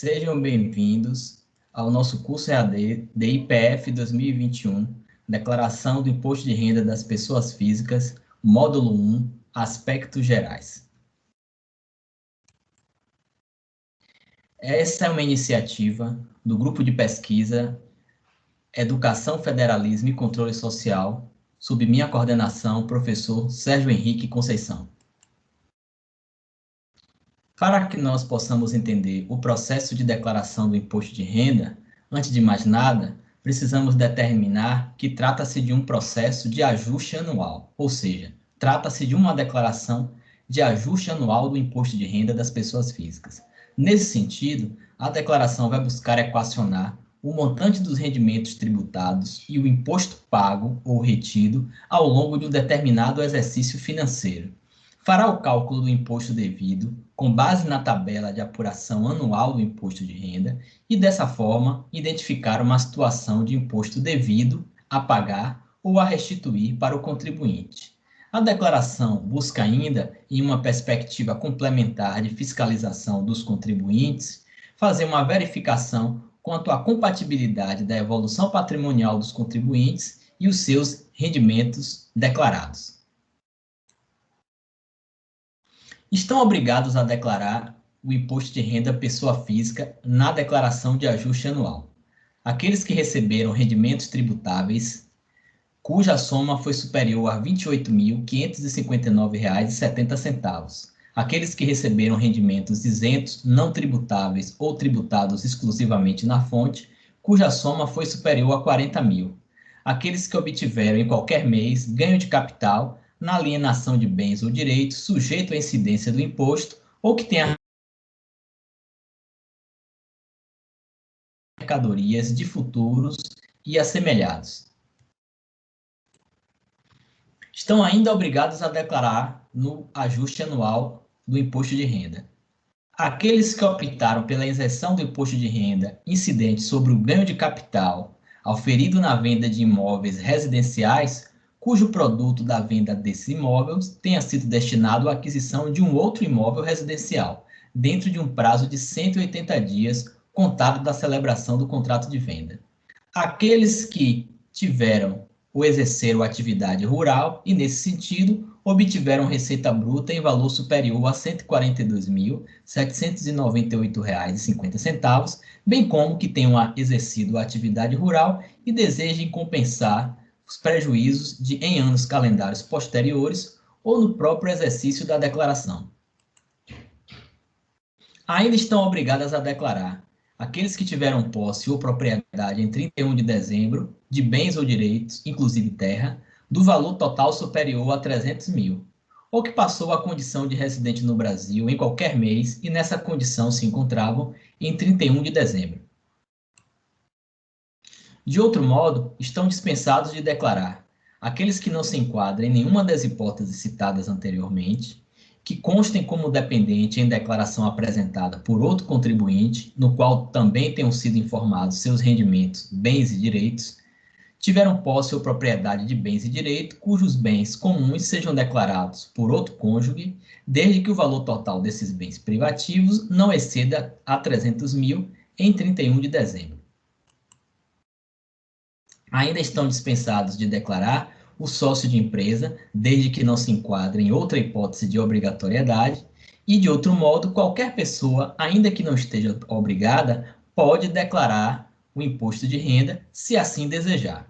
Sejam bem-vindos ao nosso curso EAD de IPF 2021, Declaração do Imposto de Renda das Pessoas Físicas, Módulo 1, Aspectos Gerais. Essa é uma iniciativa do Grupo de Pesquisa Educação, Federalismo e Controle Social, sob minha coordenação, professor Sérgio Henrique Conceição. Para que nós possamos entender o processo de declaração do imposto de renda, antes de mais nada, precisamos determinar que trata-se de um processo de ajuste anual, ou seja, trata-se de uma declaração de ajuste anual do imposto de renda das pessoas físicas. Nesse sentido, a declaração vai buscar equacionar o montante dos rendimentos tributados e o imposto pago ou retido ao longo de um determinado exercício financeiro. Fará o cálculo do imposto devido com base na tabela de apuração anual do imposto de renda e, dessa forma, identificar uma situação de imposto devido a pagar ou a restituir para o contribuinte. A declaração busca ainda, em uma perspectiva complementar de fiscalização dos contribuintes, fazer uma verificação quanto à compatibilidade da evolução patrimonial dos contribuintes e os seus rendimentos declarados. Estão obrigados a declarar o imposto de renda pessoa física na declaração de ajuste anual aqueles que receberam rendimentos tributáveis cuja soma foi superior a R$ 28.559,70, aqueles que receberam rendimentos isentos, não tributáveis ou tributados exclusivamente na fonte, cuja soma foi superior a R$ 40.000, aqueles que obtiveram em qualquer mês ganho de capital na alienação de bens ou direitos sujeito à incidência do imposto ou que tenha mercadorias de futuros e assemelhados. Estão ainda obrigados a declarar no ajuste anual do imposto de renda aqueles que optaram pela isenção do imposto de renda incidente sobre o ganho de capital auferido na venda de imóveis residenciais cujo produto da venda desses imóveis tenha sido destinado à aquisição de um outro imóvel residencial, dentro de um prazo de 180 dias, contado da celebração do contrato de venda. Aqueles que tiveram ou exerceram atividade rural e, nesse sentido, obtiveram receita bruta em valor superior a R$ 142.798,50, bem como que tenham exercido a atividade rural e desejem compensar os prejuízos em anos calendários posteriores ou no próprio exercício da declaração. Ainda estão obrigadas a declarar aqueles que tiveram posse ou propriedade em 31 de dezembro de bens ou direitos, inclusive terra, do valor total superior a R$ 300.000, ou que passou a condição de residente no Brasil em qualquer mês e nessa condição se encontravam em 31 de dezembro. De outro modo, estão dispensados de declarar aqueles que não se enquadrem em nenhuma das hipóteses citadas anteriormente, que constem como dependente em declaração apresentada por outro contribuinte, no qual também tenham sido informados seus rendimentos, bens e direitos, tiveram posse ou propriedade de bens e direitos cujos bens comuns sejam declarados por outro cônjuge, desde que o valor total desses bens privativos não exceda a R$ 300.000 em 31 de dezembro. Ainda estão dispensados de declarar o sócio de empresa, desde que não se enquadre em outra hipótese de obrigatoriedade, e, de outro modo, qualquer pessoa, ainda que não esteja obrigada, pode declarar o imposto de renda, se assim desejar.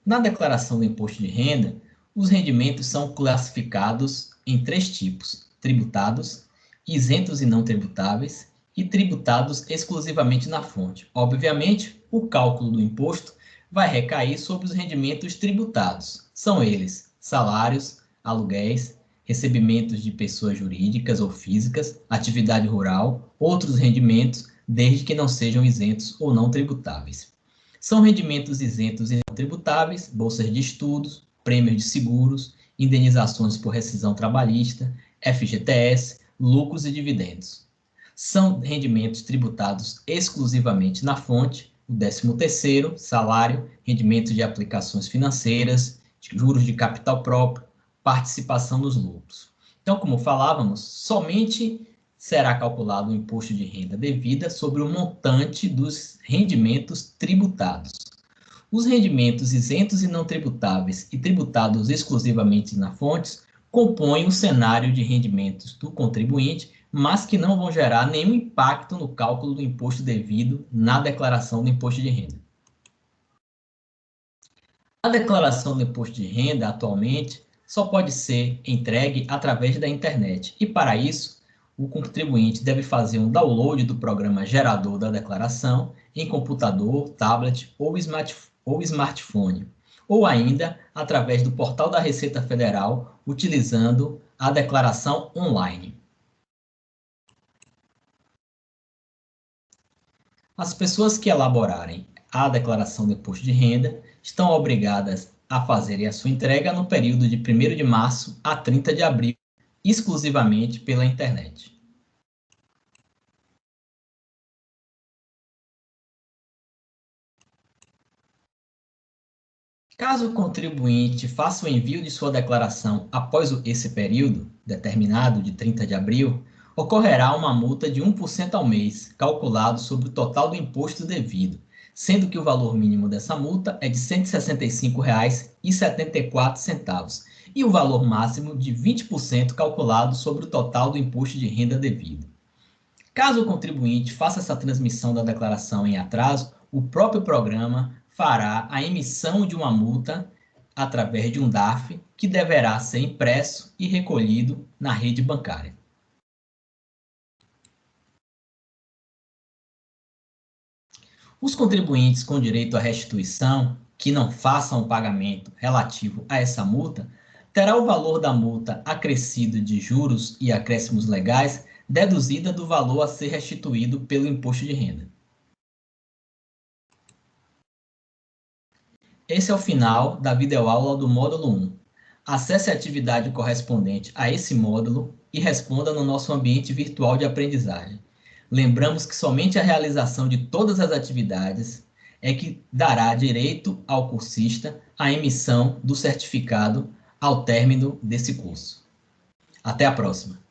Na declaração do imposto de renda, os rendimentos são classificados em 3 tipos: tributados, isentos e não tributáveis, e tributados exclusivamente na fonte. Obviamente, o cálculo do imposto vai recair sobre os rendimentos tributados. São eles salários, aluguéis, recebimentos de pessoas jurídicas ou físicas, atividade rural, outros rendimentos, desde que não sejam isentos ou não tributáveis. São rendimentos isentos e não tributáveis, bolsas de estudos, prêmios de seguros, indenizações por rescisão trabalhista, FGTS, lucros e dividendos. São rendimentos tributados exclusivamente na fonte, o 13º, salário, rendimentos de aplicações financeiras, juros de capital próprio, participação nos lucros. Então, como falávamos, somente será calculado o imposto de renda devida sobre o montante dos rendimentos tributados. Os rendimentos isentos e não tributáveis e tributados exclusivamente na fontes compõem o cenário de rendimentos do contribuinte, mas que não vão gerar nenhum impacto no cálculo do imposto devido na declaração do imposto de renda. A declaração do imposto de renda, atualmente, só pode ser entregue através da internet e, para isso, o contribuinte deve fazer um download do programa gerador da declaração em computador, tablet ou smartphone, ou ainda através do portal da Receita Federal, utilizando a declaração online. As pessoas que elaborarem a declaração do imposto de renda estão obrigadas a fazerem a sua entrega no período de 1º de março a 30 de abril, exclusivamente pela internet. Caso o contribuinte faça o envio de sua declaração após esse período, determinado de 30 de abril, ocorrerá uma multa de 1% ao mês, calculado sobre o total do imposto devido, sendo que o valor mínimo dessa multa é de R$ 165,74 e o valor máximo de 20% calculado sobre o total do imposto de renda devido. Caso o contribuinte faça essa transmissão da declaração em atraso, o próprio programa fará a emissão de uma multa através de um DARF que deverá ser impresso e recolhido na rede bancária. Os contribuintes com direito à restituição que não façam o pagamento relativo a essa multa terá o valor da multa acrescido de juros e acréscimos legais deduzida do valor a ser restituído pelo imposto de renda. Esse é o final da videoaula do módulo 1. Acesse a atividade correspondente a esse módulo e responda no nosso ambiente virtual de aprendizagem. Lembramos que somente a realização de todas as atividades é que dará direito ao cursista à emissão do certificado ao término desse curso. Até a próxima!